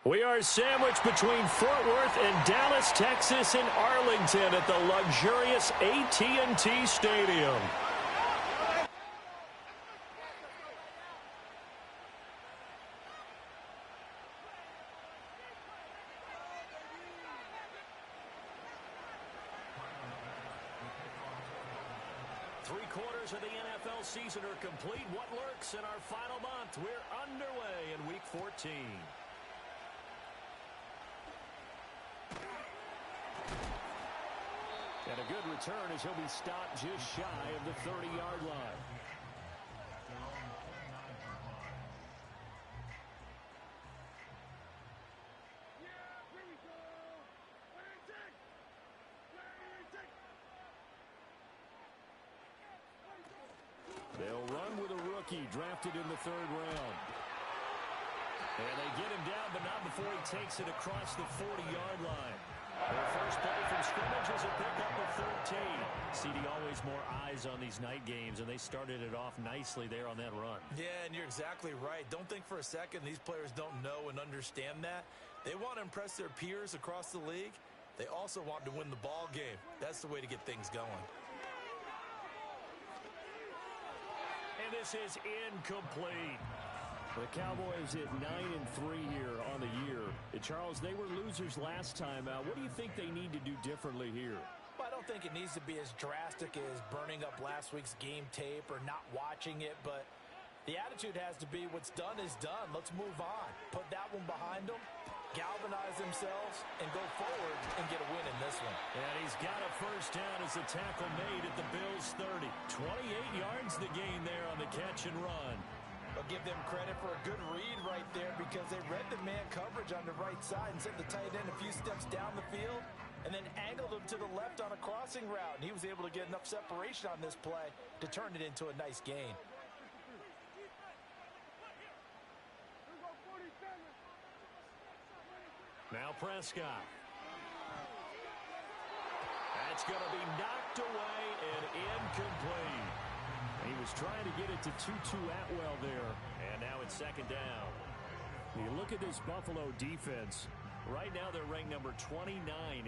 We are sandwiched between Fort Worth and Dallas, Texas, and Arlington at the luxurious AT&T Stadium. Three-quarters of the NFL season are complete. What lurks in our final month? We're underway in Week 14. And a good return as he'll be stopped just shy of the 30-yard line. They'll run with a rookie drafted in the third round. And they get him down, but not before he takes it across the 40-yard line. Their first play from scrimmage is a pickup of 13. CD, always more eyes on these night games, and they started it off nicely there on that run. Yeah, and you're exactly right. Don't think for a second these players don't know and understand that. They want to impress their peers across the league. They also want to win the ball game. That's the way to get things going. And this is incomplete. The Cowboys at 9-3 here on the year. Charles, they were losers last time out. What do you think they need to do differently here? Well, I don't think it needs to be as drastic as burning up last week's game tape or not watching it, but the attitude has to be what's done is done. Let's move on. Put that one behind them, galvanize themselves, and go forward and get a win in this one. And he's got a first down as the tackle made at the Bills' 30. 28 yards the gain there on the catch and run. I'll give them credit for a good read right there because they read the man coverage on the right side and sent the tight end a few steps down the field and then angled him to the left on a crossing route. And he was able to get enough separation on this play to turn it into a nice gain. Now Prescott. That's going to be knocked away and incomplete. He was trying to get it to Tutu Atwell there, and now it's second down. You look at this Buffalo defense. Right now they're ranked number 29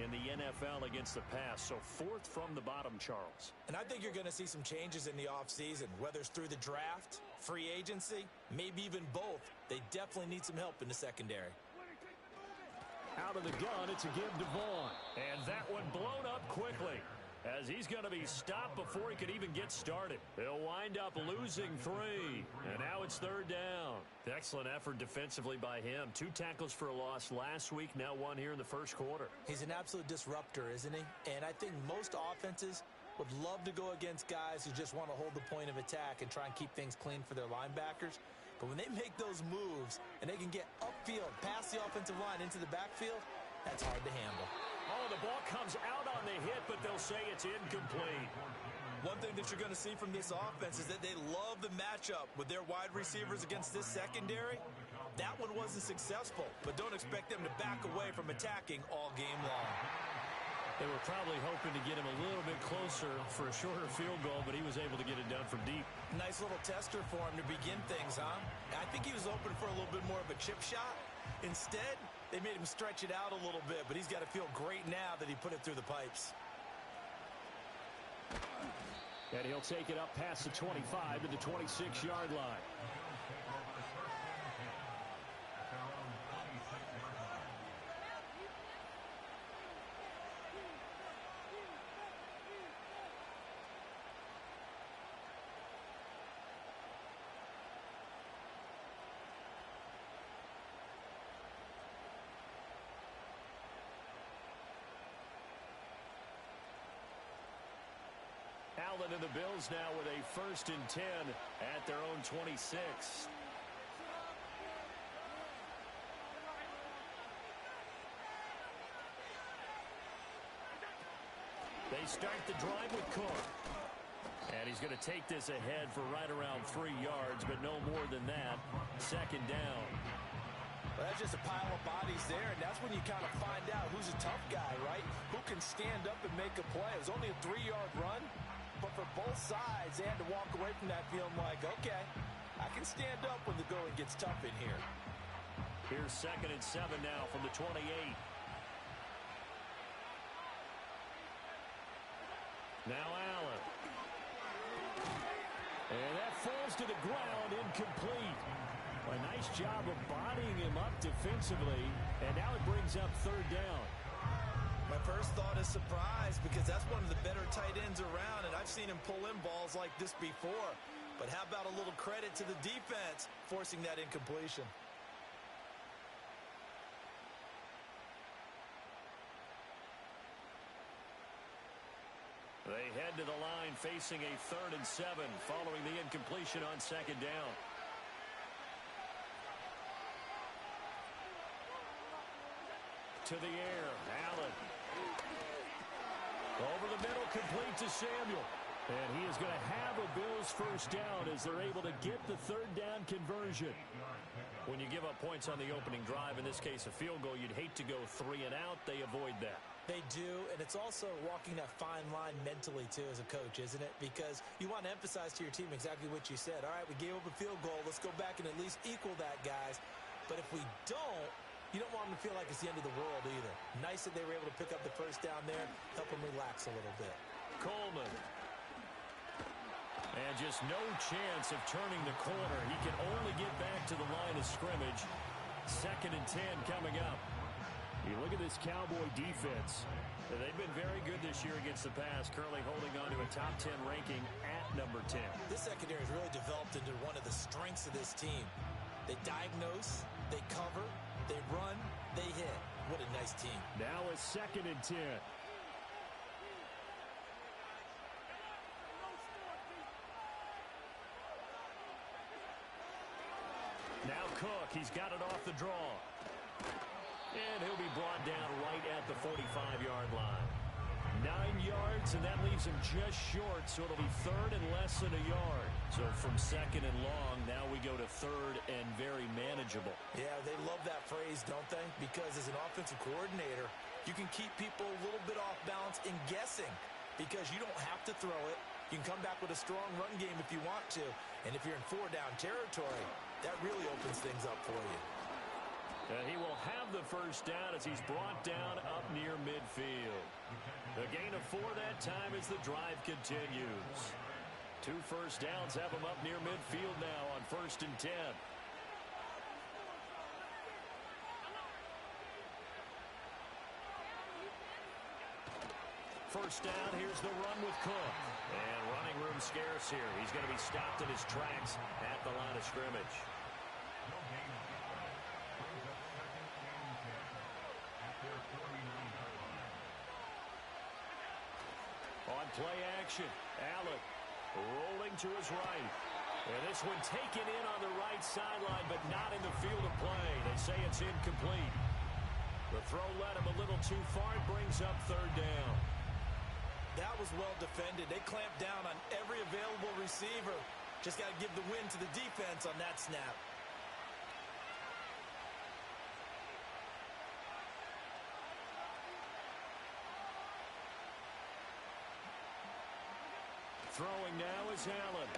in the NFL against the pass, so fourth from the bottom, Charles. And I think you're going to see some changes in the offseason, whether it's through the draft, free agency, maybe even both. They definitely need some help in the secondary. Out of the gun, it's a give to Vaughn. And that one blown up quickly, as he's going to be stopped before he could even get started. He'll wind up losing 3. And now it's third down. Excellent effort defensively by him. 2 tackles for a loss last week, now 1 here in the first quarter. He's an absolute disruptor, isn't he? And I think most offenses would love to go against guys who just want to hold the point of attack and try and keep things clean for their linebackers. But when they make those moves and they can get upfield, past the offensive line into the backfield, that's hard to handle. Oh, the ball comes out on the hit, but they'll say it's incomplete. One thing that you're going to see from this offense is that they love the matchup with their wide receivers against this secondary. That one wasn't successful, but don't expect them to back away from attacking all game long. They were probably hoping to get him a little bit closer for a shorter field goal, but he was able to get it done from deep. Nice little tester for him to begin things, huh? I think he was open for a little bit more of a chip shot. Instead, they made him stretch it out a little bit, but he's got to feel great now that he put it through the pipes. And he'll take it up past the 25 to the 26-yard line. Allen and the Bills now with a 1st and 10 at their own 26. They start the drive with Cook. And he's going to take this ahead for right around 3 yards, but no more than that. Second down. Well, that's just a pile of bodies there, and that's when you kind of find out who's a tough guy, right? Who can stand up and make a play. It was only a 3-yard run, but for both sides, they had to walk away from that feeling like, okay, I can stand up when the going gets tough in here. Here's 2nd and 7 now from the 28. Now Allen. And that falls to the ground, incomplete. A nice job of bodying him up defensively, and now it brings up 3rd down. My first thought is surprise, because that's one of the better tight ends around, and I've seen him pull in balls like this before. But how about a little credit to the defense forcing that incompletion? They head to the line facing a 3rd and 7 following the incompletion on 2nd down. To the air, Allen. Over the middle, complete to Samuel. And he is going to have a Bills 1st down as they're able to get the 3rd down conversion. When you give up points on the opening drive, in this case a field goal, you'd hate to go 3 and out. They avoid that. They do, and it's also walking that fine line mentally, too, as a coach, isn't it? Because you want to emphasize to your team exactly what you said. All right, we gave up a field goal. Let's go back and at least equal that, guys. But if we don't, you don't want them to feel like it's the end of the world either. Nice that they were able to pick up the 1st down there, help them relax a little bit. Coleman. And just no chance of turning the corner. He can only get back to the line of scrimmage. 2nd and 10 coming up. You look at this Cowboy defense. They've been very good this year against the pass, currently holding on to a top 10 ranking at number 10. This secondary has really developed into one of the strengths of this team. They diagnose, they cover, they run, they hit. What a nice team. Now it's 2nd and 10. Now Cook, he's got it off the draw. And he'll be brought down right at the 45-yard line. 9 yards, and that leaves him just short, so it'll be 3rd and less than a yard. So from 2nd and long, now we go to 3rd and very manageable. Yeah, they love that phrase, don't they? Because as an offensive coordinator, you can keep people a little bit off balance in guessing, because you don't have to throw it. You can come back with a strong run game if you want to. And if you're in 4-down territory, that really opens things up for you. And he will have the 1st down as he's brought down up near midfield. A gain of 4 that time as the drive continues. 2 first downs have him up near midfield now on 1st and 10. First down, here's the run with Cook. And running room scarce here. He's going to be stopped in his tracks at the line of scrimmage. On play action, Allen rolling to his right. And this one taken in on the right sideline, but not in the field of play. They say it's incomplete. The throw led him a little too far. It brings up 3rd down. That was well defended. They clamped down on every available receiver. Just got to give the win to the defense on that snap. Throwing now is Allen.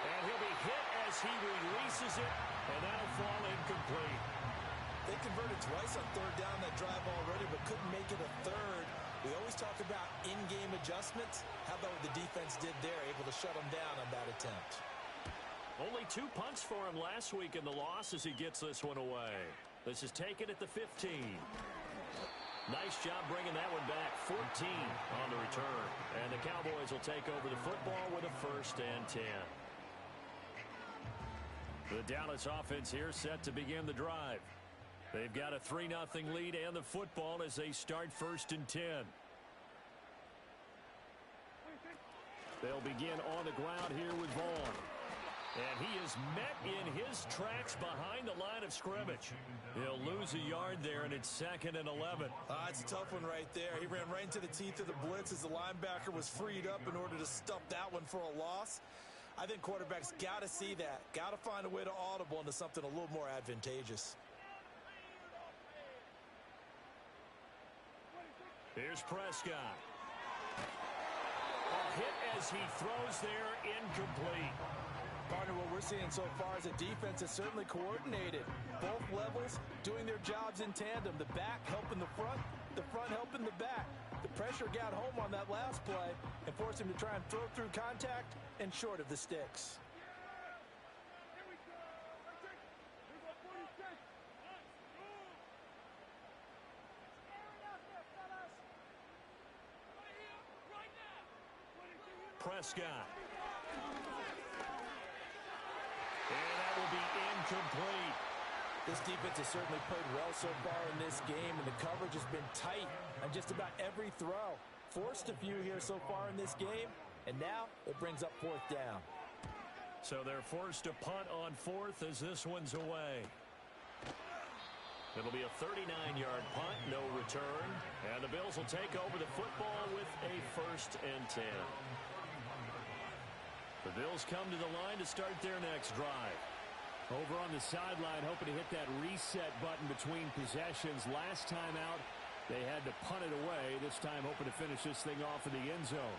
And he'll be hit as he releases it, and that'll fall incomplete. They converted twice on 3rd down that drive already, but couldn't make it a 3rd. We always talk about in-game adjustments. How about what the defense did there, able to shut them down on that attempt? Only 2 punts for him last week in the loss as he gets this one away. This is taken at the 15. Nice job bringing that one back. 14 on the return. And the Cowboys will take over the football with a 1st and 10. The Dallas offense here set to begin the drive. They've got a 3-0 lead and the football as they start 1st and 10. They'll begin on the ground here with Vaughn. And he is met in his tracks behind the line of scrimmage. He'll lose a yard there, and it's 2nd and 11. It's a tough one right there. He ran right into the teeth of the blitz as the linebacker was freed up in order to stuff that one for a loss. I think quarterbacks got to see that. Got to find a way to audible into something a little more advantageous. Here's Prescott. A hit as he throws there, incomplete. Partner, what we're seeing so far is a defense is certainly coordinated. Both levels doing their jobs in tandem. The back helping the front helping the back. The pressure got home on that last play and forced him to try and throw through contact and short of the sticks. Prescott. And that will be incomplete. This defense has certainly played well so far in this game, and the coverage has been tight on just about every throw. Forced a few here so far in this game, and now it brings up fourth down. So they're forced to punt on fourth as this one's away. It'll be a 39-yard punt, no return. And the Bills will take over the football with a 1st and 10. The Bills come to the line to start their next drive. Over on the sideline, hoping to hit that reset button between possessions. Last time out, they had to punt it away. This time, hoping to finish this thing off in the end zone.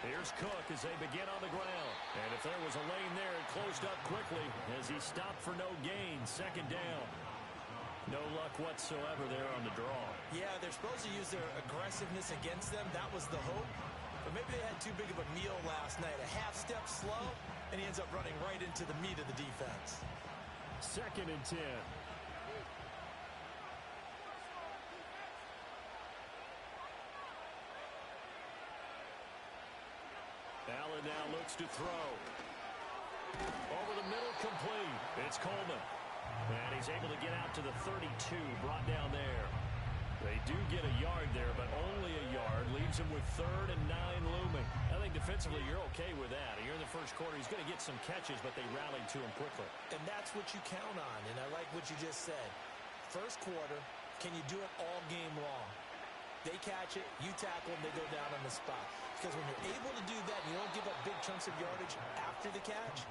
Here's Cook as they begin on the ground. And if there was a lane there, it closed up quickly as he stopped for no gain. 2nd down. No luck whatsoever there on the draw. Yeah, they're supposed to use their aggressiveness against them. That was the hope. But maybe they had too big of a meal last night. A half step slow, and he ends up running right into the meat of the defense. 2nd and 10. Allen now looks to throw. Over the middle, complete. It's Coleman. And he's able to get out to the 32, brought down there. They do get a yard there, but only a yard. Leaves him with 3rd and 9 looming. I think defensively you're okay with that. You're in the first quarter. He's going to get some catches, but they rallied to him quickly. And that's what you count on, and I like what you just said. First quarter, can you do it all game long? They catch it, you tackle them, they go down on the spot. Because when you're able to do that, and you don't give up big chunks of yardage after the catch,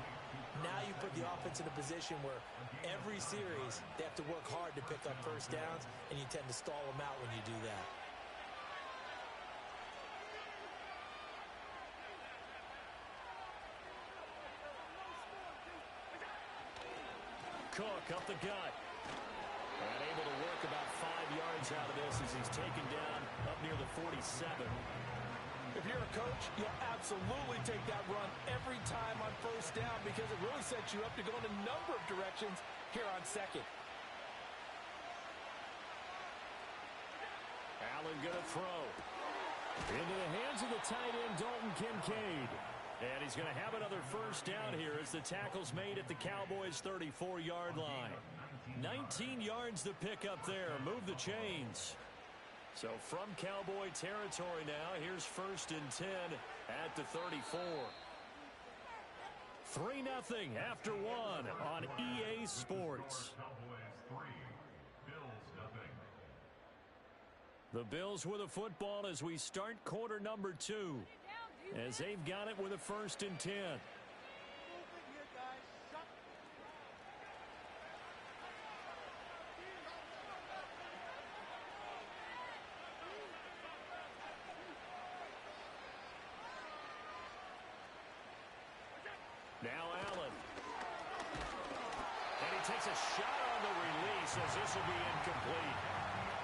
now you put the offense in a position where every series they have to work hard to pick up first downs, and you tend to stall them out when you do that. Cook up the gut. And able to work about 5 yards out of this as he's taken down up near the 47. If you're a coach, you'll absolutely take that run every time on first down because it really sets you up to go in a number of directions here on 2nd. Allen going to throw. Into the hands of the tight end, Dalton Kincaid. And he's going to have another first down here as the tackle's made at the Cowboys' 34-yard line. 19 yards to pick up there. Move the chains. So from Cowboy territory now, here's 1st and 10 at the 34. 3-0 after 1 on EA Sports. The Bills with a football as we start quarter number 2. As they've got it with a 1st and 10. Now Allen. And he takes a shot on the release as this will be incomplete.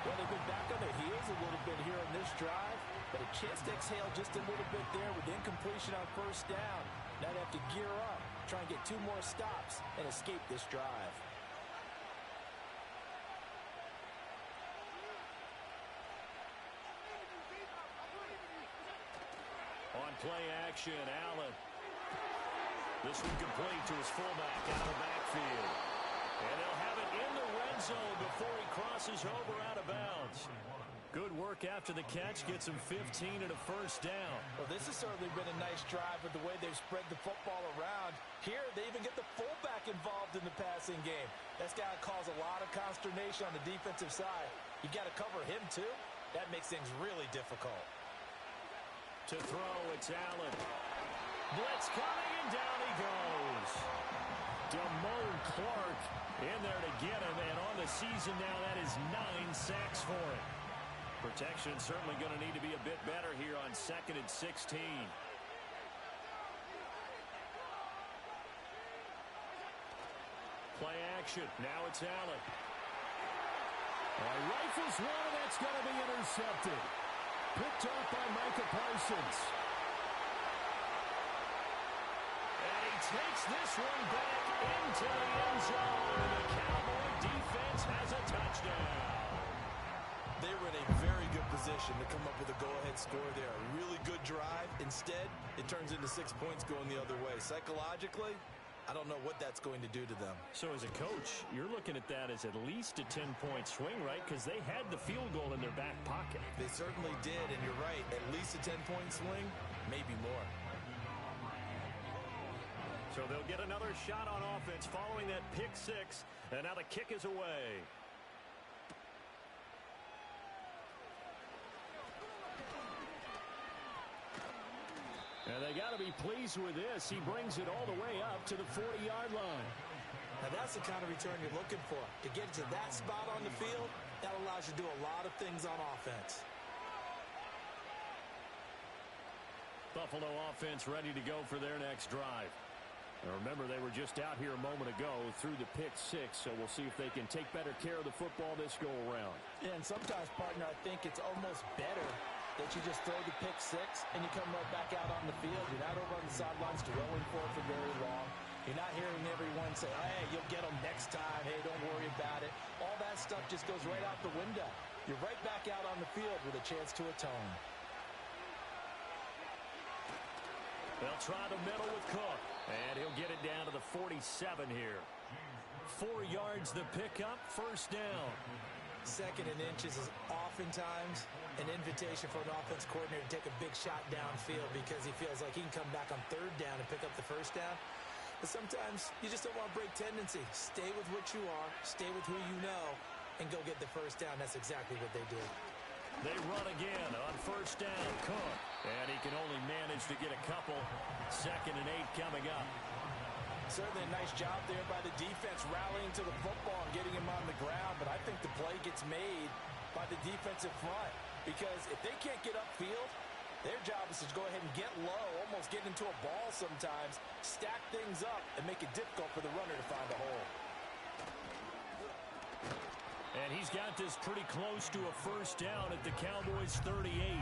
Well, they've been back on their heels a little bit here on this drive, but a chance to exhale just a little bit there with incompletion on first down. Now they have to gear up, try and get 2 more stops, and escape this drive. On play action, Allen. This one complete to his fullback out of the backfield. And they'll have it in the red zone before he crosses over out of bounds. Good work after the catch. Gets him 15 and a first down. Well, this has certainly been a nice drive with the way they've spread the football around. Here, they even get the fullback involved in the passing game. That's got to cause a lot of consternation on the defensive side. You got to cover him, too. That makes things really difficult. To throw, it's Allen. Blitz coming, and down he goes. Damone Clark in there to get him, and on the season now, that is 9 sacks for him. Protection certainly going to need to be a bit better here on 2nd and 16. action. Now it's Allen. Rifles one, and that's going to be intercepted. Picked off by Micah Parsons. And he takes this one back into the end zone. And the Cowboy defense has a touchdown. They were in a very good position to come up with a go-ahead score there. A really good drive. Instead, it turns into 6 points going the other way. Psychologically, I don't know what that's going to do to them. So as a coach, you're looking at that as at least a 10-point swing, right? Because they had the field goal in their back pocket. They certainly did, and you're right. At least a 10-point swing, maybe more. So they'll get another shot on offense following that pick six, and now the kick is away. And they got to be pleased with this. He brings it all the way up to the 40-yard line. Now that's the kind of return you're looking for. To get to that spot on the field, that allows you to do a lot of things on offense. Buffalo offense ready to go for their next drive. And remember, they were just out here a moment ago through the pick six, so we'll see if they can take better care of the football this go-around. Yeah, and sometimes, partner, I think it's almost better that you just throw the pick six and you come right back out on the field. You're not over on the sidelines dwelling for it for very long. You're not hearing everyone say, hey, you'll get them next time. Hey, don't worry about it. All that stuff just goes right out the window. You're right back out on the field with a chance to atone. They'll try the middle with Cook, and he'll get it down to the 47 here. 4 yards the pickup, first down. Second and inches is oftentimes an invitation for an offense coordinator to take a big shot downfield because he feels like he can come back on third down and pick up the first down. But sometimes you just don't want to break tendency. Stay with what you are, stay with who you know, and go get the first down. That's exactly what they did. They run again on first down. Cook, and he can only manage to get a couple. 2nd and 8 coming up. Certainly a nice job there by the defense rallying to the football and getting him on the ground, but I think the play gets made by the defensive front because if they can't get upfield, their job is to go ahead and get low, almost get into a ball sometimes, stack things up, and make it difficult for the runner to find a hole. And he's got this pretty close to a first down at the Cowboys' 38.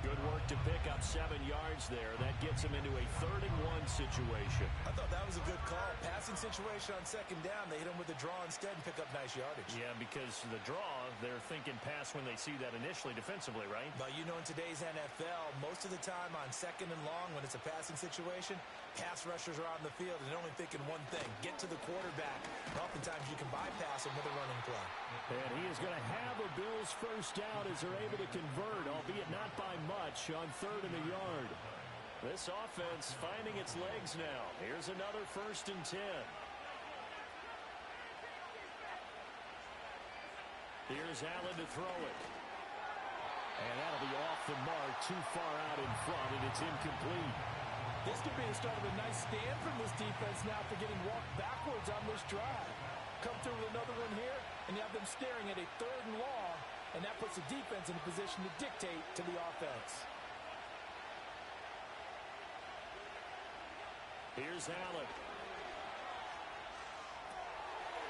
Good work to pick up 7 yards there. That gets him into a 3rd and 1 situation. I thought that was a good call. Passing situation on 2nd down. They hit him with the draw instead and pick up nice yardage. Yeah, because the draw, they're thinking pass when they see that initially defensively, right? But you know in today's NFL, most of the time on 2nd and long when it's a passing situation, pass rushers are on the field and they're only thinking one thing, get to the quarterback. And oftentimes you can bypass him with a running play. And he is going to have a Bills first down as they're able to convert, albeit not by much, on 3rd and a yard. This offense finding its legs now. Here's another 1st and 10. Here's Allen to throw it. And that'll be off the mark, too far out in front, and it's incomplete. This could be the start of a nice stand from this defense now for getting walked backwards on this drive. Come through with another one here, and you have them staring at a 3rd and long, and that puts the defense in a position to dictate to the offense. Here's Allen.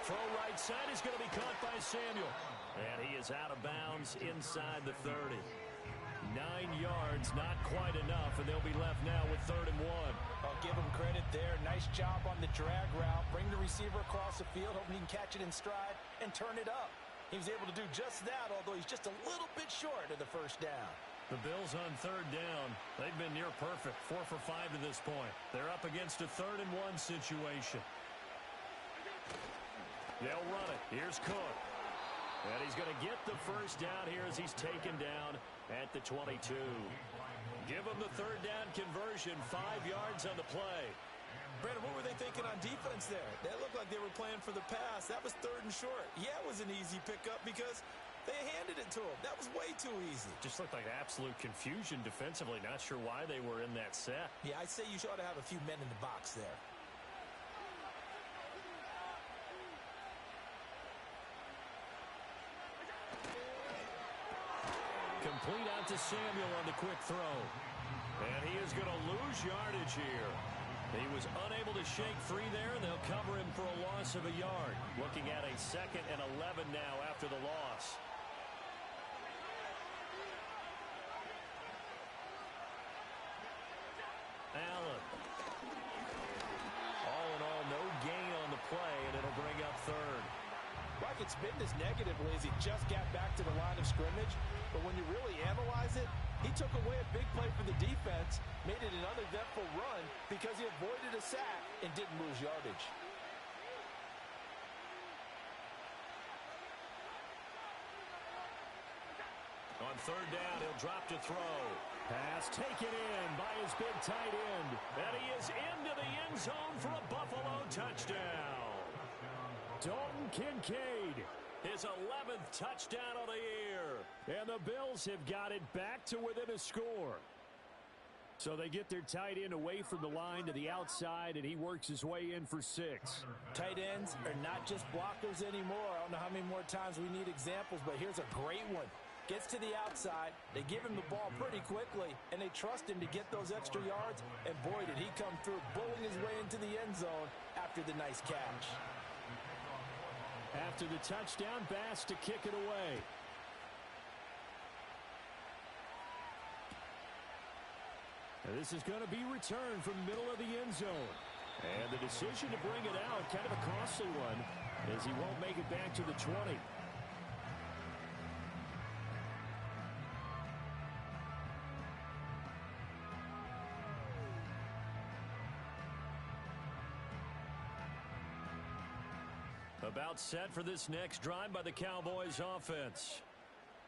Throw right side is going to be caught by Samuel. And he is out of bounds inside the 30. 9 yards, not quite enough, and they'll be left now with 3rd and 1. I'll give him credit there. Nice job on the drag route. Bring the receiver across the field, hoping he can catch it in stride and turn it up. He was able to do just that, although he's just a little bit short of the first down. The Bills on 3rd down. They've been near perfect, 4 for 5 to this point. They're up against a 3rd and 1 situation. They'll run it. Here's Cook. And he's going to get the first down here as he's taken down at the 22. Give him the 3rd down conversion, 5 yards on the play. Brandon, what were they thinking on defense there? That looked like they were playing for the pass. That was 3rd and short. Yeah, it was an easy pickup because they handed it to him. That was way too easy. Just looked like absolute confusion defensively. Not sure why they were in that set. Yeah, I'd say you ought to have a few men in the box there. Complete out to Samuel on the quick throw. And he is going to lose yardage here. He was unable to shake free there, and they'll cover him for a loss of a yard. Looking at a 2nd and 11 now after the loss. Allen. All in all, no gain on the play, and it'll bring up 3rd. Like it's been this negatively as he just got back to the line of scrimmage. But when you really analyze it, he took away a big play for the defense, made it an uneventful run because he avoided a sack and didn't lose yardage. On 3rd down, he'll drop to throw. Pass taken in by his big tight end. And he is into the end zone for a Buffalo touchdown. Dalton Kincaid, his 11th touchdown of the year. And the Bills have got it back to within a score. So they get their tight end away from the line to the outside, and he works his way in for 6. Tight ends are not just blockers anymore. I don't know how many more times we need examples, but here's a great one. Gets to the outside, they give him the ball pretty quickly, and they trust him to get those extra yards, and boy, did he come through, bullying his way into the end zone after the nice catch. After the touchdown, Bass to kick it away. And this is going to be returned from the middle of the end zone. And the decision to bring it out, kind of a costly one, as he won't make it back to the 20. About set for this next drive by the Cowboys offense.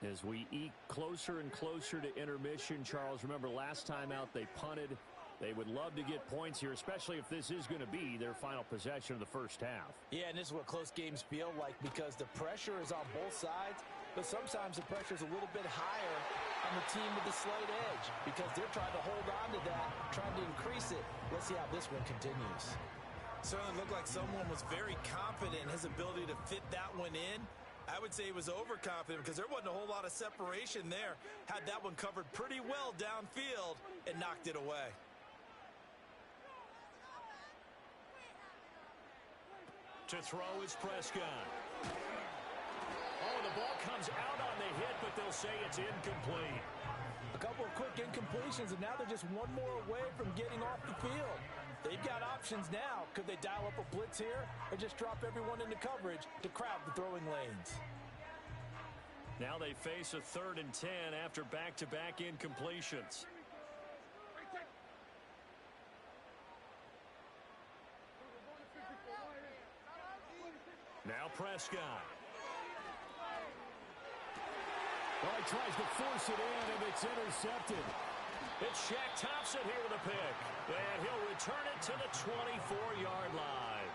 As we eke closer and closer to intermission, Charles, remember last time out they punted. They would love to get points here, especially if this is going to be their final possession of the first half. Yeah, and this is what close games feel like because the pressure is on both sides, but sometimes the pressure is a little bit higher on the team with the slight edge because they're trying to hold on to that, trying to increase it. Let's see how this one continues. Certainly looked like someone was very confident in his ability to fit that one in. I would say he was overconfident because there wasn't a whole lot of separation there. Had that one covered pretty well downfield and knocked it away. To throw is Prescott. Oh, the ball comes out on the hit, but they'll say it's incomplete. A couple of quick incompletions, and now they're just one more away from getting off the field. They've got options now. Could they dial up a blitz here or just drop everyone into coverage to crowd the throwing lanes? Now they face a 3rd and 10 after back-to-back incompletions. Now Prescott. Well, he tries to force it in, and it's intercepted. It's Shaq Thompson here with a pick. And he'll return it to the 24-yard line.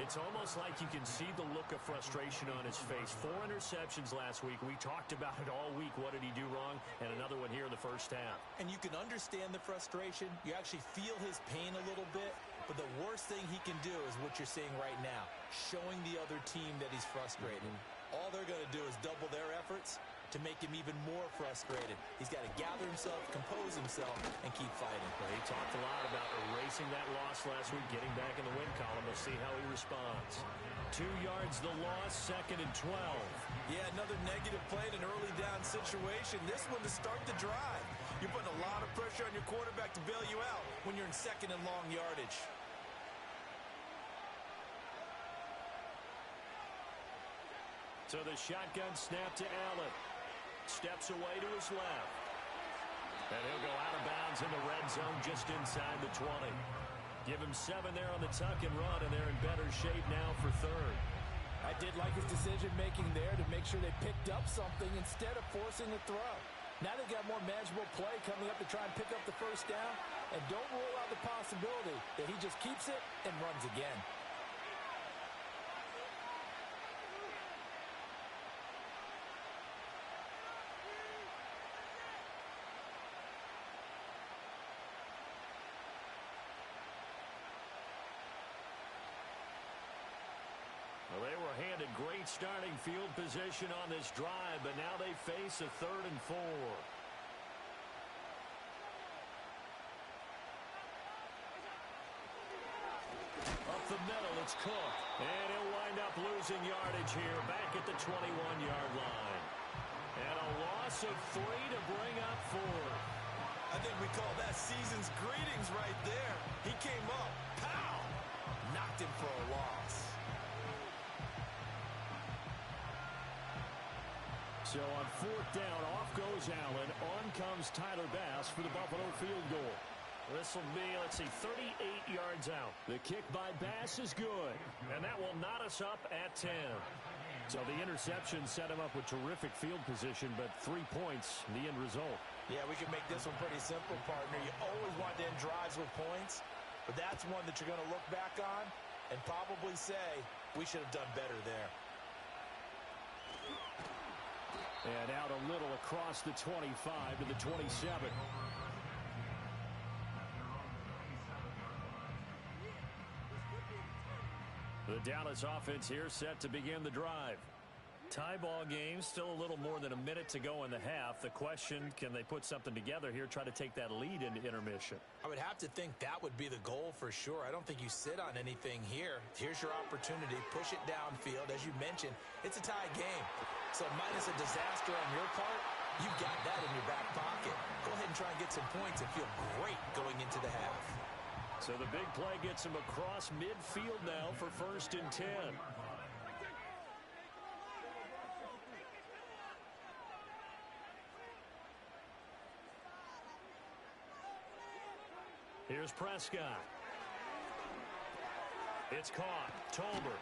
It's almost like you can see the look of frustration on his face. 4 interceptions last week. We talked about it all week. What did he do wrong? And another one here in the first half. And you can understand the frustration. You actually feel his pain a little bit. But the worst thing he can do is what you're seeing right now, showing the other team that he's frustrated. All they're going to do is double their efforts to make him even more frustrated. He's got to gather himself, compose himself, and keep fighting. Well, he talked a lot about erasing that loss last week, getting back in the win column. We'll see how he responds. 2 yards the loss, 2nd and 12. Yeah, another negative play in an early down situation. This one to start the drive. You're putting a lot of pressure on your quarterback to bail you out when you're in 2nd and long yardage. So the shotgun snap to Allen. Steps away to his left. And he'll go out of bounds in the red zone just inside the 20. Give him 7 there on the tuck and run, and they're in better shape now for 3rd. I did like his decision-making there to make sure they picked up something instead of forcing a throw. Now they've got more manageable play coming up to try and pick up the first down. And don't rule out the possibility that he just keeps it and runs again. Well, they were handed great starting field position on this drive, but now they face a 3rd and 4. It's Cook. And he'll wind up losing yardage here back at the 21-yard line. And a loss of 3 to bring up 4. I think we call that season's greetings right there. He came up, pow, knocked him for a loss. So on 4th down, off goes Allen. On comes Tyler Bass for the Buffalo field goal. This will be, let's see, 38 yards out. The kick by Bass is good. And that will knot us up at 10. So the interception set him up with terrific field position, but 3 points, the end result. Yeah, we can make this one pretty simple, partner. You always want to end drives with points, but that's one that you're going to look back on and probably say, we should have done better there. And out a little across the 25 to the 27. The Dallas offense here set to begin the drive. Tie ball game, still a little more than a minute to go in the half. The question, can they put something together here, try to take that lead into intermission? I would have to think that would be the goal for sure. I don't think you sit on anything here. Here's your opportunity. Push it downfield. As you mentioned, it's a tie game. So minus a disaster on your part, you've got that in your back pocket. Go ahead and try and get some points and feel great going into the half. So the big play gets him across midfield now for 1st and 10. Here's Prescott. It's caught. Tolbert.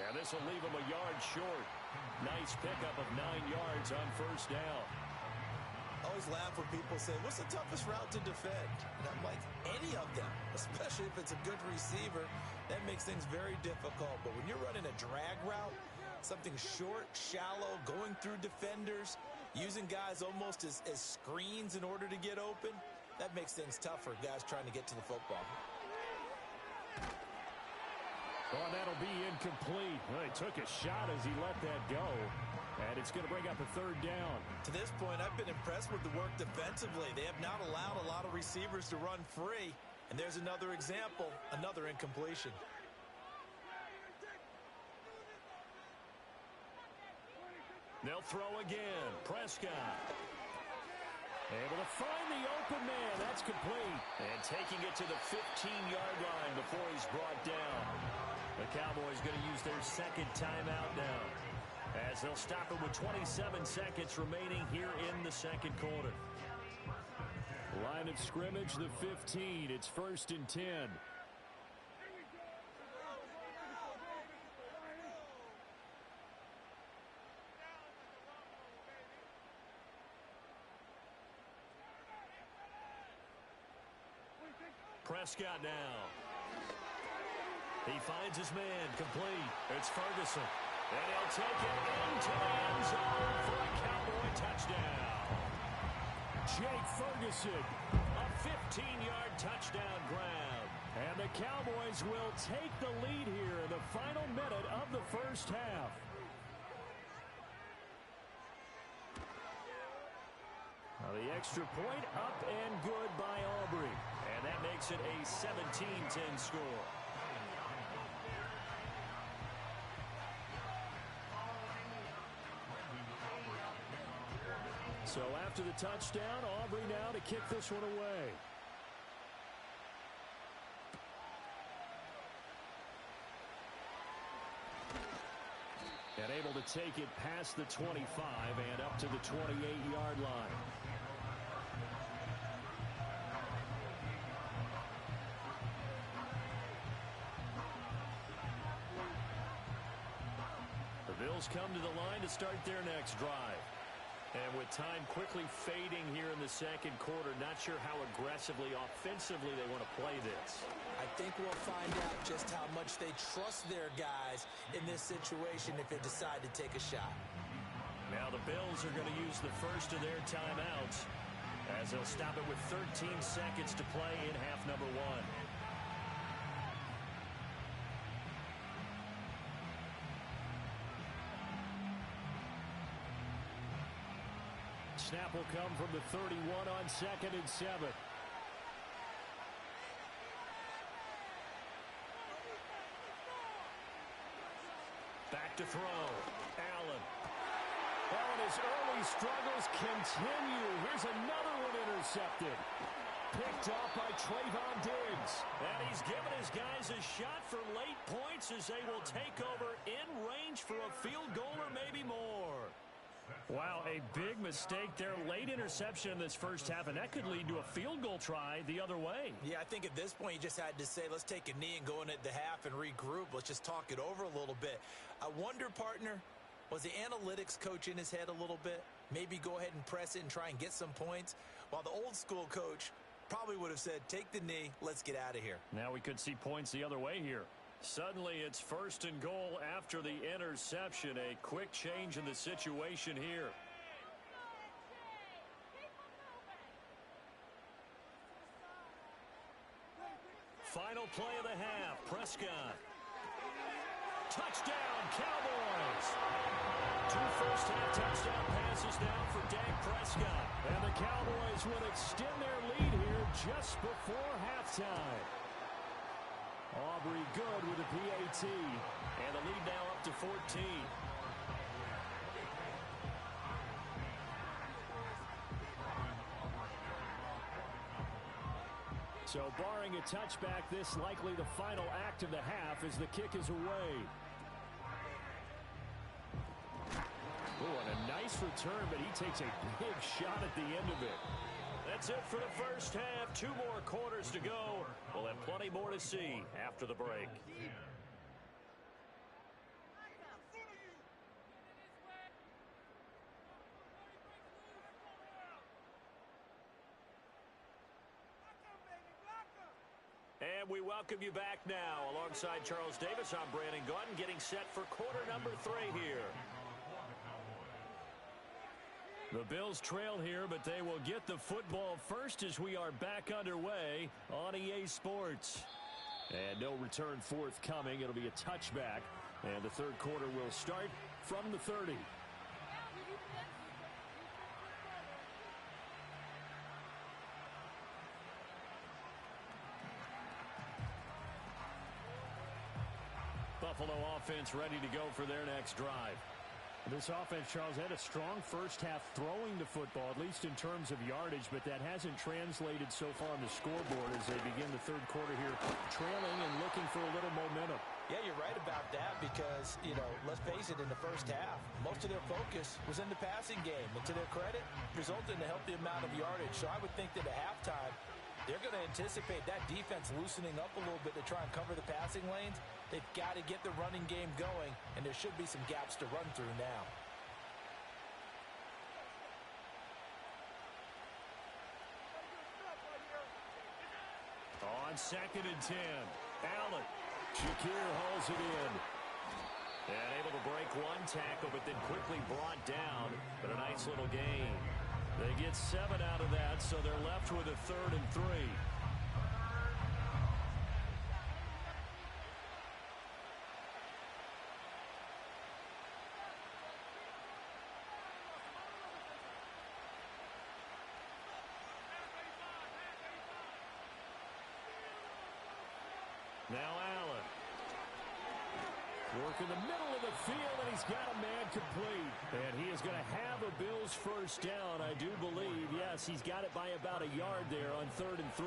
And this will leave him a yard short. Nice pickup of 9 yards on 1st down. I always laugh when people say, what's the toughest route to defend? And I'm like, any of them, especially if it's a good receiver. That makes things very difficult. But when you're running a drag route, something short, shallow, going through defenders, using guys almost as screens in order to get open, that makes things tough for guys trying to get to the football. Oh, that'll be incomplete. Well, he took a shot as he let that go. And it's going to bring up a 3rd down. To this point, I've been impressed with the work defensively. They have not allowed a lot of receivers to run free. And there's another example, another incompletion. They'll throw again. Prescott. Able to find the open man. That's complete. And taking it to the 15-yard line before he's brought down. The Cowboys going to use their 2nd timeout now, as they'll stop it with 27 seconds remaining here in the 2nd quarter. Line of scrimmage, the 15. It's 1st and 10. Prescott now. He finds his man, complete. It's Ferguson. And he'll take it into the end zone for a Cowboy touchdown. Jake Ferguson, a 15-yard touchdown grab. And the Cowboys will take the lead here in the final minute of the 1st half. Now the extra point up and good by Aubrey. And that makes it a 17-10 score. So after the touchdown, Aubrey now to kick this one away. And able to take it past the 25 and up to the 28-yard line. The Bills come to the line to start their next drive. And with time quickly fading here in the 2nd quarter, not sure how aggressively, offensively they want to play this. I think we'll find out just how much they trust their guys in this situation if they decide to take a shot. Now the Bills are going to use the first of their timeouts, as they'll stop it with 13 seconds to play in half number 1. Snap will come from the 31 on 2nd and 7. throw. Allen. Oh, and his early struggles continue. Here's another one intercepted. Picked off by Trayvon Diggs. And he's given his guys a shot for late points as they will take over in range for a field goal or maybe more. Wow, a big mistake there. Late interception in this first half, and that could lead to a field goal try the other way. Yeah, I think at this point you just had to say, let's take a knee and go in at the half and regroup. Let's just talk it over a little bit. I wonder, partner, was the analytics coach in his head a little bit? Maybe go ahead and press it and try and get some points, while the old school coach probably would have said, take the knee, let's get out of here. Now we could see points the other way here. Suddenly it's 1st and goal after the interception. A quick change in the situation here. Final play of the half. Prescott. Touchdown, Cowboys. 2 first-half touchdown passes now for Dak Prescott. And the Cowboys will extend their lead here just before halftime. Aubrey good with a PAT. And the lead now up to 14. So barring a touchback, this likely the final act of the half as the kick is away. Oh, and a nice return, but he takes a big shot at the end of it. That's it for the first half. 2 more quarters to go. We'll have plenty more to see after the break. And we welcome you back now. Alongside Charles Davis, I'm Brandon Gaudin, getting set for quarter number 3 here. The Bills trail here, but they will get the football first as we are back underway on EA Sports. And no return forthcoming. It'll be a touchback. And the third quarter will start from the 30. Buffalo offense ready to go for their next drive. This offense, Charles, had a strong first half throwing the football, at least in terms of yardage, but that hasn't translated so far on the scoreboard as they begin the third quarter here, trailing and looking for a little momentum. Yeah, you're right about that because, let's face it, in the first half, most of their focus was in the passing game. And to their credit, resulted in a healthy amount of yardage. So I would think that at halftime, they're going to anticipate that defense loosening up a little bit to try and cover the passing lanes. They've got to get the running game going, and there should be some gaps to run through now. On 2nd and 10, Allen. Shakir hauls it in. And able to break one tackle, but then quickly brought down. But a nice little gain. They get 7 out of that, so they're left with a 3rd and 3. Now Allen. Work in the middle of the field, and he's got a man complete. And he is going to have a Bills first down, I do believe. Yes, he's got it by about a yard there on 3rd and 3.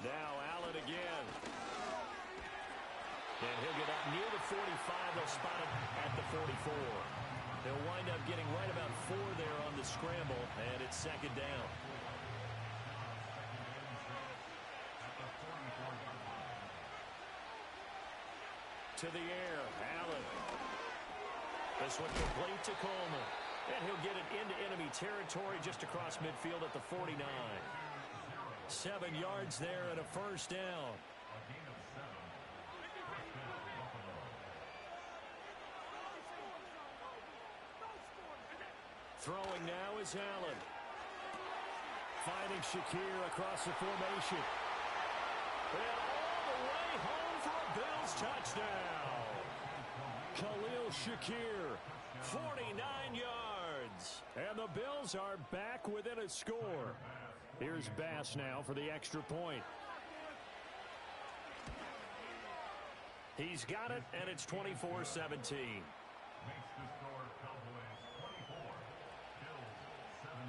Now Allen again. And he'll get up near the 45. They'll spot him at the 44. They'll wind up getting right about 4 there on the scramble, and it's 2nd down. To the air, Allen. This one complete to Coleman. And he'll get it into enemy territory just across midfield at the 49. 7 yards there and a first down. Throwing now is Allen. Finding Shakir across the formation. And all the way home for a Bills touchdown. Khalil Shakir, 49 yards. And the Bills are back within a score. Here's Bass now for the extra point. He's got it, and it's 24-17. Makes the score Cowboys 24, Bills 17.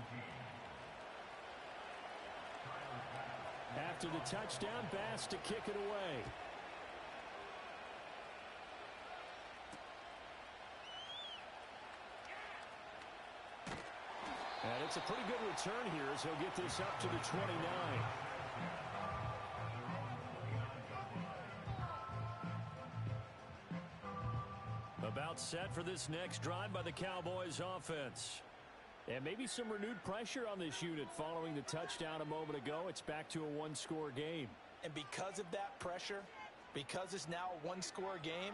After the touchdown, Bass to kick it away. And it's a pretty good return here as he'll get this up to the 29. About set for this next drive by the Cowboys offense. And maybe some renewed pressure on this unit following the touchdown a moment ago. It's back to a one-score game. And because of that pressure, because it's now a one-score game,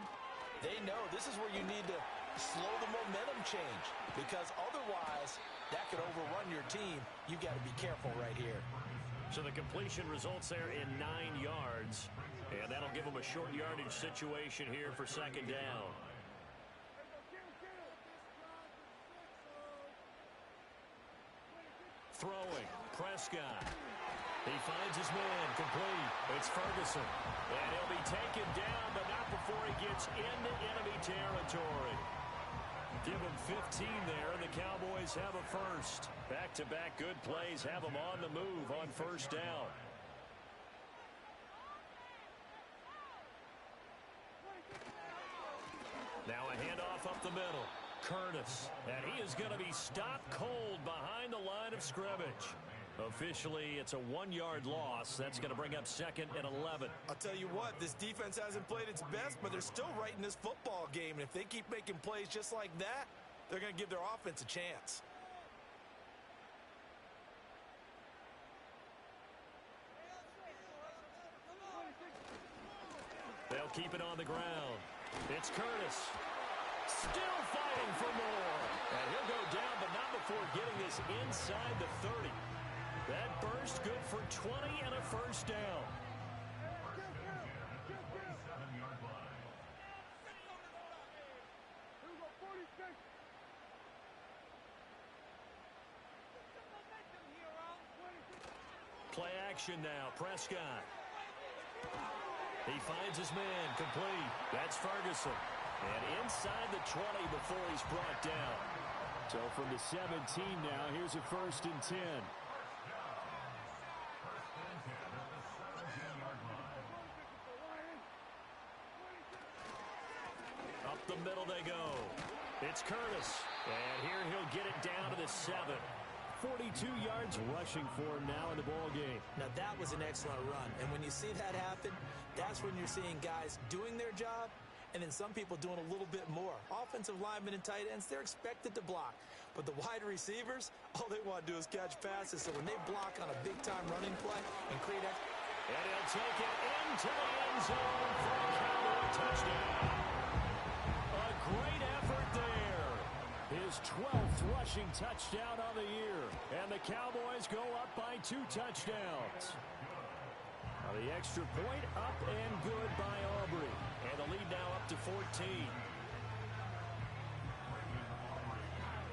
they know this is where you need to slow the momentum change. Because otherwise, that could overrun your team. You got to be careful right here. So the completion results there in 9 yards. And that'll give them a short yardage situation here for second down. Throwing, Prescott. He finds his man, complete. It's Ferguson. And he'll be taken down, but not before he gets into enemy territory. Give him 15 there, and the Cowboys have a first. Back-to-back good plays have them on the move on first down. Now a handoff up the middle. Curtis, and he is going to be stopped cold behind the line of scrimmage. Officially, it's a 1-yard loss. That's going to bring up second and 11. I'll tell you what, this defense hasn't played its best, but they're still right in this football game. And if they keep making plays just like that, they're going to give their offense a chance. They'll keep it on the ground. It's Curtis. Still fighting for more. And he'll go down, but not before getting this inside the 30. That burst good for 20 and a first down. Play action now. Prescott. He finds his man, complete. That's Ferguson. And inside the 20 before he's brought down. So from the 17 now, here's a first and 10. Up the middle they go. It's Curtis. And here he'll get it down to the 7. 42 yards rushing for him now in the ball game. Now that was an excellent run. And when you see that happen, that's when you're seeing guys doing their job and then some people doing a little bit more. Offensive linemen and tight ends, they're expected to block. But the wide receivers, all they want to do is catch passes. So when they block on a big-time running play and create that. And he'll take it into the end zone for a Cowboy touchdown. A great effort there. His 12th rushing touchdown of the year. And the Cowboys go up by 2 touchdowns. Now the extra point up and good by Aubrey. And the lead now up to 14.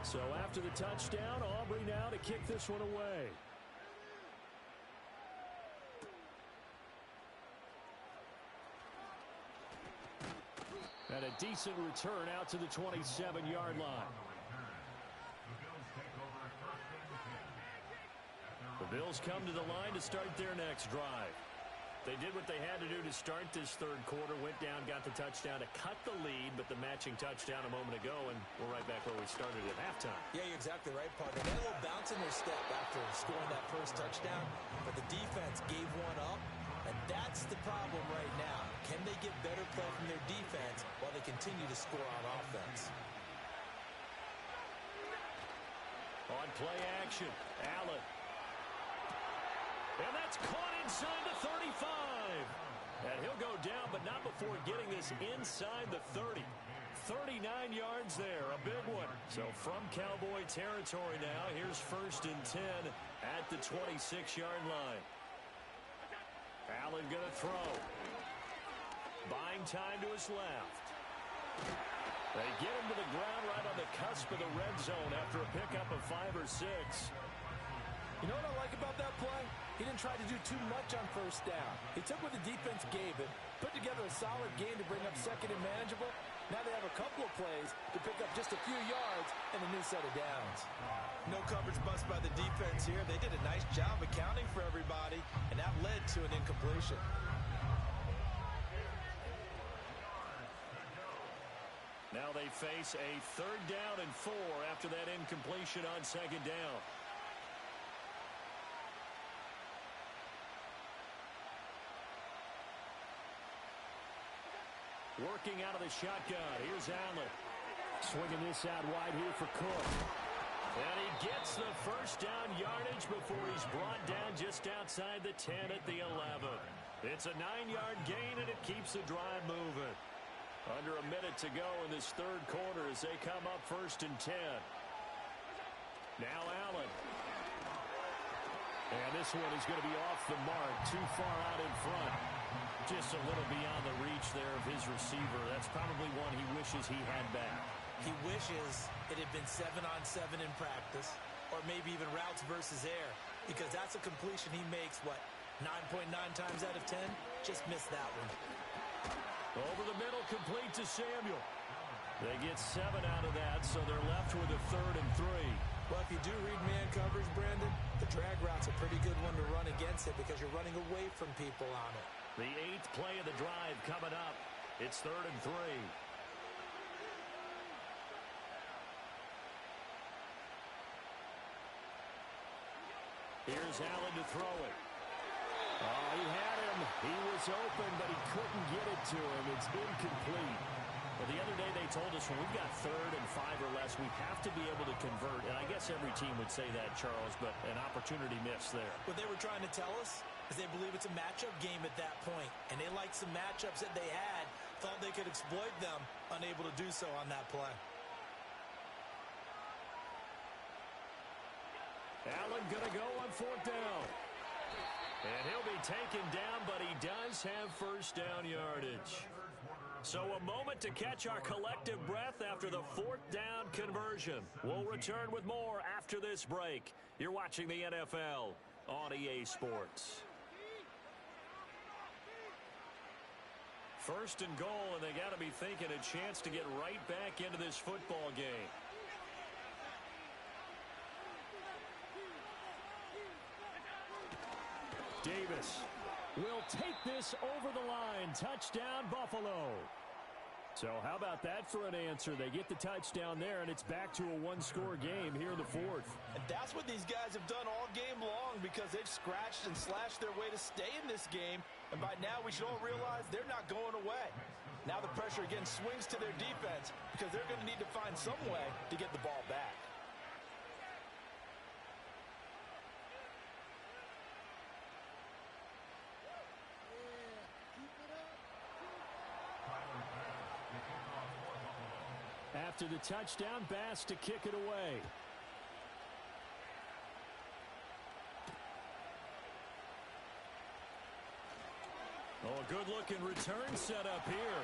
So after the touchdown, Aubrey now to kick this one away. And a decent return out to the 27-yard line. The Bills come to the line to start their next drive. They did what they had to do to start this third quarter, went down, got the touchdown to cut the lead, but the matching touchdown a moment ago, and we're right back where we started at halftime. Yeah, you're exactly right, partner. They had a little bounce in their step after scoring that first touchdown, but the defense gave one up, and that's the problem right now. Can they get better play from their defense while they continue to score on offense? On play action, Allen. And that's caught inside the 35. And he'll go down, but not before getting this inside the 30. 39 yards there, a big one. So from Cowboy territory now, here's first and 10 at the 26-yard line. Allen going to throw. Buying time to his left. They get him to the ground right on the cusp of the red zone after a pickup of 5 or 6. You know what I like about that play? He didn't try to do too much on first down. He took what the defense gave him, put together a solid game to bring up second and manageable. Now they have a couple of plays to pick up just a few yards and a new set of downs. No coverage bust by the defense here. They did a nice job accounting for everybody, and that led to an incompletion. Now they face a 3rd down and 4 after that incompletion on 2nd down. Working out of the shotgun. Here's Allen. Swinging this out wide here for Cook. And he gets the first down yardage before he's brought down just outside the 10 at the 11. It's a 9-yard gain, and it keeps the drive moving. Under a minute to go in this 3rd quarter as they come up 1st and 10. Now Allen. And this one is going to be off the mark, too far out in front. Just a little beyond the reach there of his receiver. That's probably one he wishes he had back. He wishes it had been 7-on-7 in practice, or maybe even routes versus air, because that's a completion he makes, 9.9 times out of 10? Just missed that one. Over the middle, complete to Samuel. They get 7 out of that, so they're left with a 3rd and 3. Well, if you do read man coverage, Brandon, the drag route's a pretty good one to run against it because you're running away from people on it. The 8th play of the drive coming up. It's 3rd and 3. Here's Allen to throw it. Oh, he had him. He was open, but he couldn't get it to him. It's incomplete. Well, the other day they told us when we've got 3rd and 5 or less, we have to be able to convert. And I guess every team would say that, Charles, but an opportunity missed there. What they were trying to tell us is they believe it's a matchup game at that point. And they liked some matchups that they had, thought they could exploit them, unable to do so on that play. Allen going to go on 4th down. And he'll be taken down, but he does have first down yardage. So a moment to catch our collective breath after the 4th down conversion. We'll return with more after this break. You're watching the NFL on EA Sports. 1st and goal, and they got to be thinking a chance to get right back into this football game. Davis will take this over the line. Touchdown, Buffalo. So how about that for an answer? They get the touchdown there, and it's back to a 1-score game here in the 4th. And that's what these guys have done all game long because they've scratched and slashed their way to stay in this game. And by now, we should all realize they're not going away. Now the pressure again swings to their defense because they're going to need to find some way to get the ball back. After the touchdown, Bass to kick it away. Oh, a good-looking return set up here.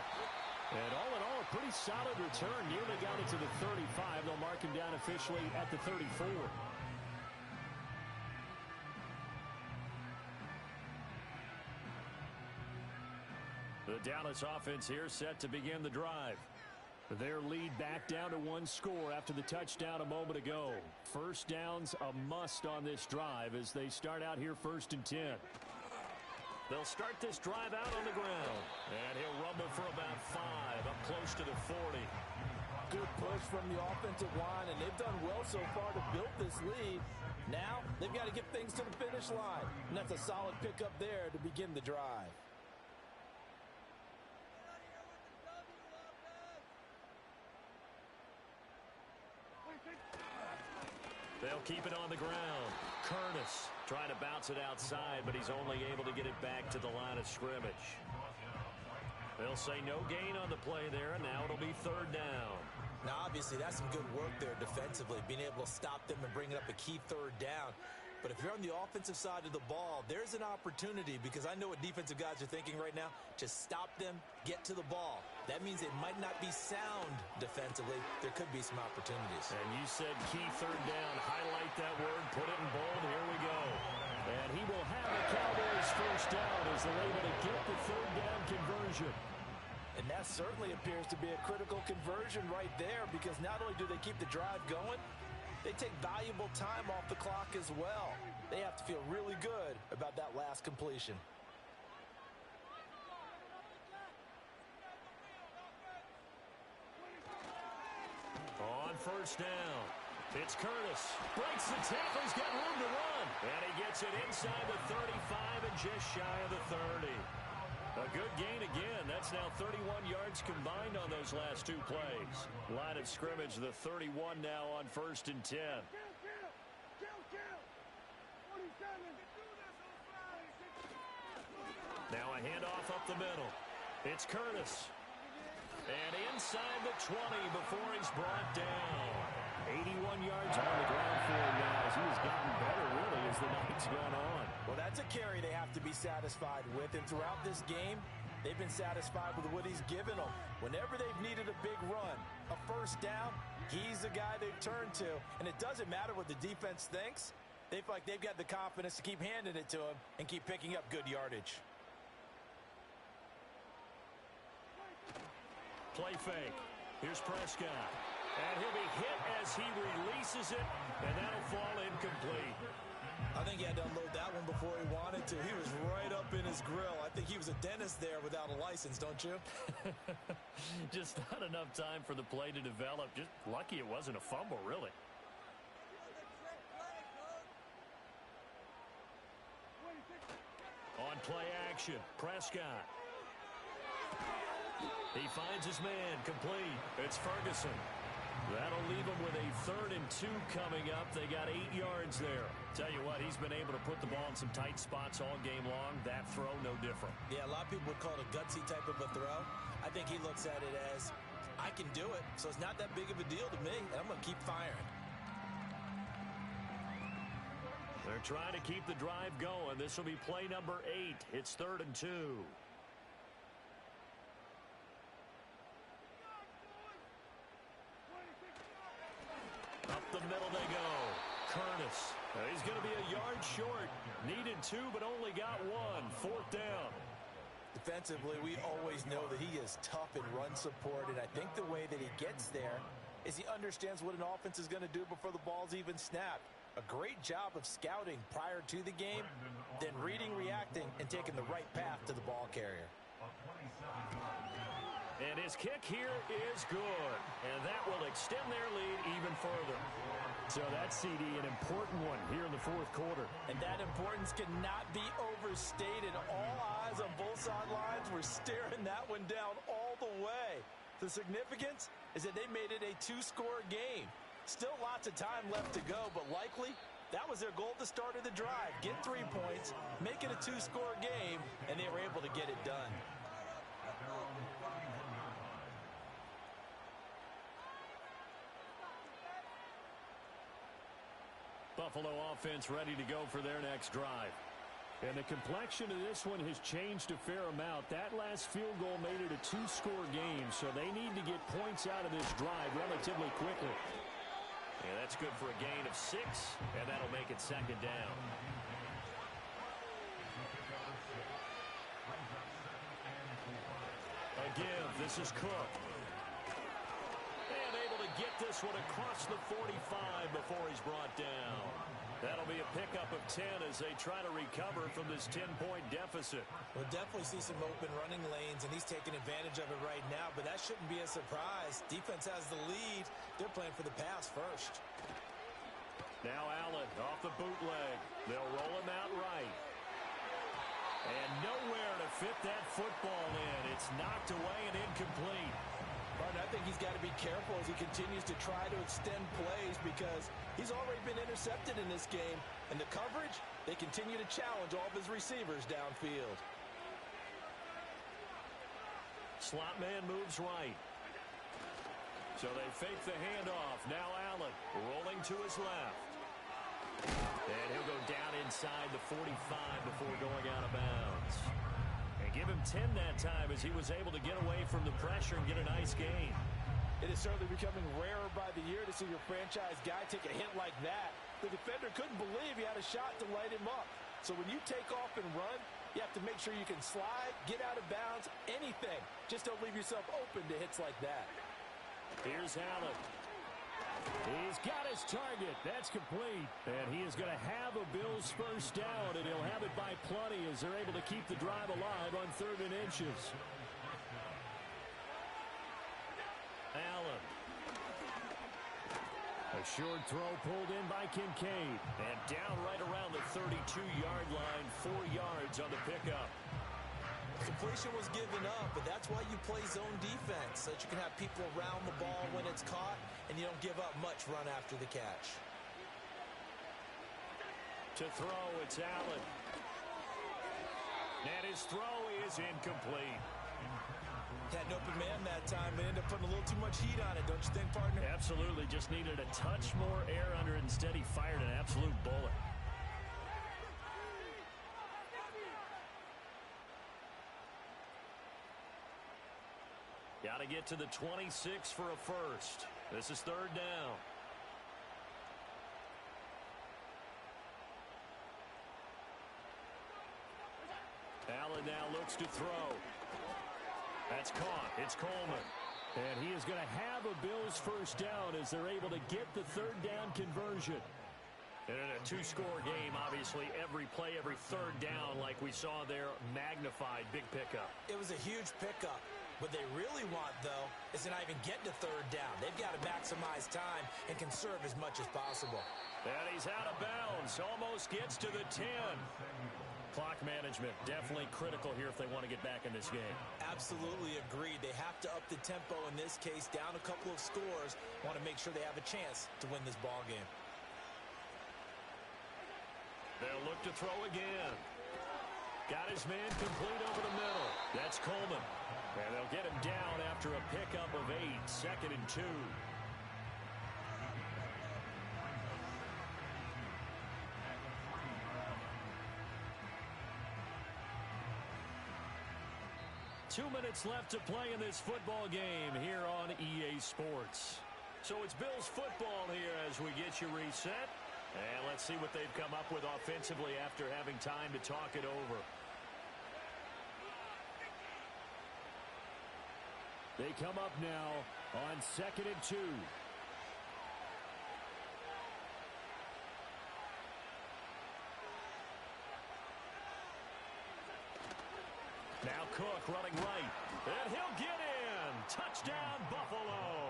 And all in all, a pretty solid return. Nearly got it to the 35. They'll mark him down officially at the 34. The Dallas offense here set to begin the drive. Their lead back down to 1 score after the touchdown a moment ago. First down's a must on this drive as they start out here 1st and 10. They'll start this drive out on the ground. And he'll rumble for about 5, up close to the 40. Good push from the offensive line, and they've done well so far to build this lead. Now, they've got to get things to the finish line. And that's a solid pickup there to begin the drive. They'll keep it on the ground. Curtis trying to bounce it outside, but he's only able to get it back to the line of scrimmage. They'll say no gain on the play there, and now it'll be 3rd down. Now, obviously, that's some good work there defensively, being able to stop them and bring it up a key 3rd down. But if you're on the offensive side of the ball, there's an opportunity, because I know what defensive guys are thinking right now. Just stop them, get to the ball. That means it might not be sound defensively. There could be some opportunities. And you said key third down. Highlight that word, put it in bold. Here we go. And he will have the Cowboys first down as they're able to get the third down conversion. And that certainly appears to be a critical conversion right there, because not only do they keep the drive going, they take valuable time off the clock as well. They have to feel really good about that last completion. On first down, it's Curtis. Breaks the tackle. He's got room to run. And he gets it inside the 35 and just shy of the 30. A good gain again. That's now 31 yards combined on those last two plays. Line of scrimmage, the 31 now on 1st and 10. Now a handoff up the middle. It's Curtis. And inside the 20 before he's brought down. 81 yards on the ground for him now as he has gotten better, really, as the night's gone on. Well, that's a carry they have to be satisfied with. And throughout this game, they've been satisfied with what he's given them. Whenever they've needed a big run, a first down, he's the guy they've turned to. And it doesn't matter what the defense thinks. They feel like they've got the confidence to keep handing it to him and keep picking up good yardage. Play fake. Here's Prescott. And he'll be hit as he releases it, and that'll fall incomplete. I think he had to unload that one before he wanted to. He was right up in his grill. I think he was a dentist there without a license, don't you? Just not enough time for the play to develop. Just lucky it wasn't a fumble, really. On play action, Prescott. He finds his man, complete. It's Ferguson. That'll leave him with a 3rd and 2 coming up. They got 8 yards there. Tell you what, he's been able to put the ball in some tight spots all game long. That throw, no different. Yeah, a lot of people would call it a gutsy type of a throw. I think he looks at it as, I can do it, so it's not that big of a deal to me, and I'm going to keep firing. They're trying to keep the drive going. This will be play number 8. It's 3rd and 2. Up the middle they go. Curtis. He's going to be a yard short. Needed 2, but only got 1. 4th down. Defensively, we always know that he is tough in run support, and I think the way that he gets there is he understands what an offense is going to do before the ball's even snapped. A great job of scouting prior to the game, then reading, reacting, and taking the right path to the ball carrier. And his kick here is good. And that will extend their lead even further. So that's, CD, an important one here in the 4th quarter. And that importance cannot be overstated. All eyes on both sidelines were staring that one down all the way. The significance is that they made it a 2-score game. Still lots of time left to go, but likely that was their goal at the start of the drive. Get 3 points, make it a 2-score game, and they were able to get it done. Buffalo offense ready to go for their next drive. And the complexion of this one has changed a fair amount. That last field goal made it a 2-score game, so they need to get points out of this drive relatively quickly. And that's good for a gain of 6, and that'll make it 2nd down. Again, this is Cook. And able to get this one across the 45 before he's brought down. That'll be a pickup of 10 as they try to recover from this 10-point deficit. We'll definitely see some open running lanes, and he's taking advantage of it right now, but that shouldn't be a surprise. Defense has the lead. They're playing for the pass first. Now Allen off the bootleg. They'll roll him out right. And nowhere to fit that football in. It's knocked away and incomplete. Martin, I think he's got to be careful as he continues to try to extend plays because he's already been intercepted in this game. And the coverage, they continue to challenge all of his receivers downfield. Slot man moves right. So they fake the handoff. Now Allen rolling to his left. And he'll go down inside the 45 before going out of bounds. And give him 10 that time as he was able to get away from the pressure and get a nice gain. It is certainly becoming rarer by the year to see your franchise guy take a hit like that. The defender couldn't believe he had a shot to light him up. So when you take off and run, you have to make sure you can slide, get out of bounds, anything. Just don't leave yourself open to hits like that. Here's Allen. He's got his target. That's complete. And he is going to have a Bills first down, and he'll have it by plenty as they're able to keep the drive alive on 3rd and inches. Allen. A short throw pulled in by Kincaid. And down right around the 32-yard line, 4 yards on the pickup. Completion was given up, but that's why you play zone defense, so that you can have people around the ball when it's caught, and you don't give up much run after the catch. To throw, it's Allen. And his throw is incomplete. Had an open man that time, but ended up putting a little too much heat on it, don't you think, partner? Absolutely. Just needed a touch more air under it. Instead, he fired an absolute bullet. Got to get to the 26 for a first. This is 3rd down. Allen now looks to throw. That's caught. It's Coleman. And he is going to have a Bills first down as they're able to get the 3rd down conversion. And in a 2-score game, obviously, every play, every 3rd down, like we saw there, magnified. Big pickup. It was a huge pickup. What they really want, though, is to not even get to 3rd down. They've got to maximize time and conserve as much as possible. And he's out of bounds. Almost gets to the 10. Clock management, definitely critical here if they want to get back in this game. Absolutely agreed. They have to up the tempo in this case, down a couple of scores. Want to make sure they have a chance to win this ball game. They'll look to throw again. Got his man complete over the middle. That's Coleman. And they'll get him down after a pickup of 8, 2nd and 2. Two minutes left to play in this football game here on EA Sports. So it's Bills football here as we get you reset. And let's see what they've come up with offensively after having time to talk it over. They come up now on 2nd and 2. Now Cook running right. And he'll get in. Touchdown, Buffalo.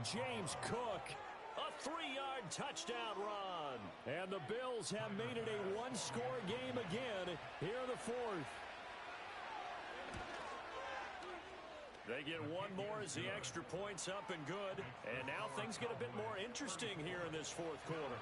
James Cook. A 3-yard touchdown run. And the Bills have made it a 1-score game again here in the 4th. They get one more as the extra point's up and good. And now things get a bit more interesting here in this 4th quarter.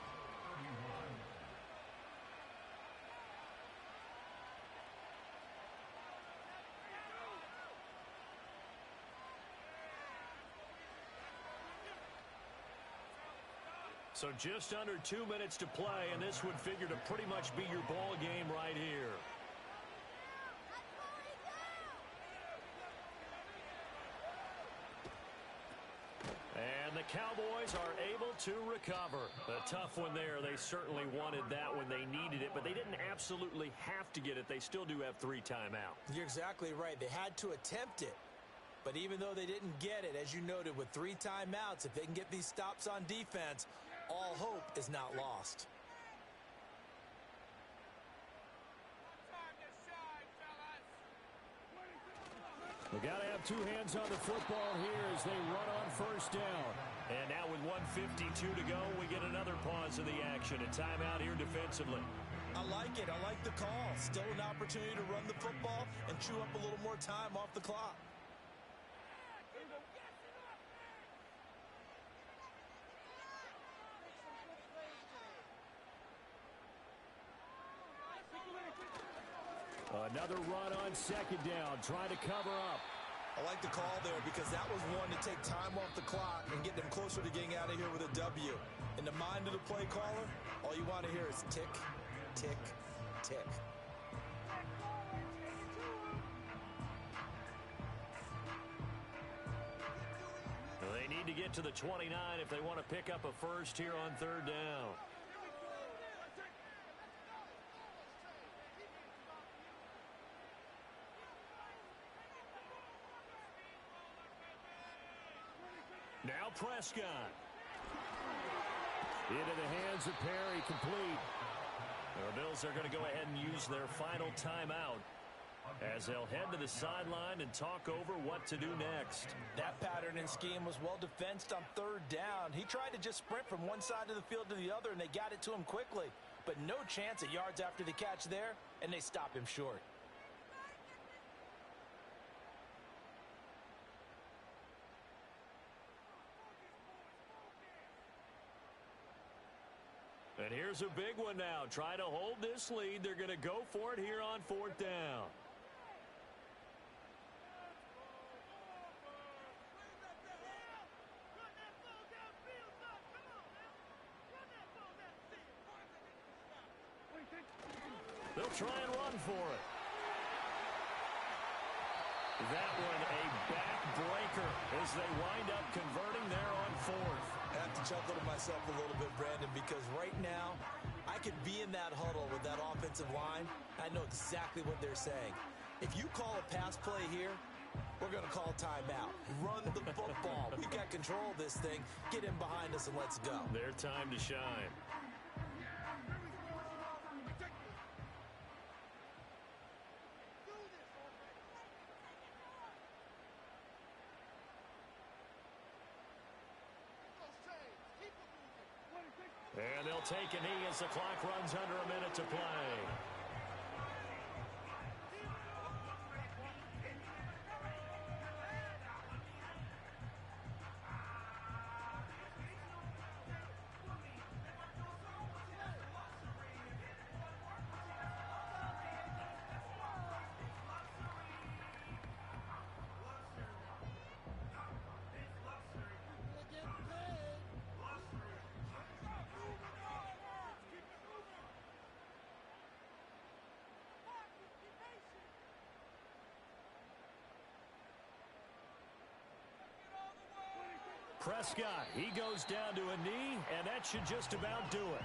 So just under 2 minutes to play, and this would figure to pretty much be your ball game right here. And the Cowboys are able to recover. A tough one there. They certainly wanted that when they needed it, but they didn't absolutely have to get it. They still do have 3 timeouts. You're exactly right. They had to attempt it. But even though they didn't get it, as you noted, with 3 timeouts, if they can get these stops on defense, all hope is not lost. We got to have 2 hands on the football here as they run on first down. And now with 1:52 to go, we get another pause of the action. A timeout here defensively. I like it. I like the call. Still an opportunity to run the football and chew up a little more time off the clock. Another run on second down, trying to cover up. I like the call there because that was one to take time off the clock and get them close closer to getting out of here with a W. In the mind of the play caller, all you want to hear is tick, tick, tick. They need to get to the 29 if they want to pick up a first here on third down. Now Prescott. Into the hands of Perry, complete. The Bills are going to go ahead and use their final timeout as they'll head to the sideline and talk over what to do next. That pattern and scheme was well defensed on third down. He tried to just sprint from one side of the field to the other, and they got it to him quickly. But no chance at yards after the catch there, and they stop him short. And here's a big one now. Trying to hold this lead. They're going to go for it here on fourth down. They'll try and run for it. That one a backbreaker as they wind up converting there on fourth. I have to chuckle to myself a little bit, Brandon, because right now I could be in that huddle with that offensive line. I know exactly what they're saying. If you call a pass play here, we're going to call timeout. Run the football. We got control of this thing. Get in behind us and let's go. Their time to shine. And they'll take a knee as the clock runs under a minute to play. Prescott, he goes down to a knee, and that should just about do it.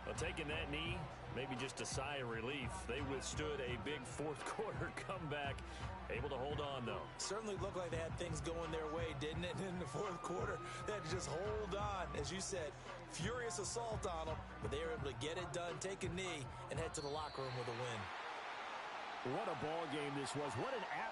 Well, taking that knee, maybe just a sigh of relief. They withstood a big fourth quarter comeback. Able to hold on, though. Certainly looked like they had things going their way, didn't it? In the fourth quarter, they had to just hold on. As you said, furious assault on them, but they were able to get it done, take a knee, and head to the locker room with a win. What a ball game this was. What an atmosphere.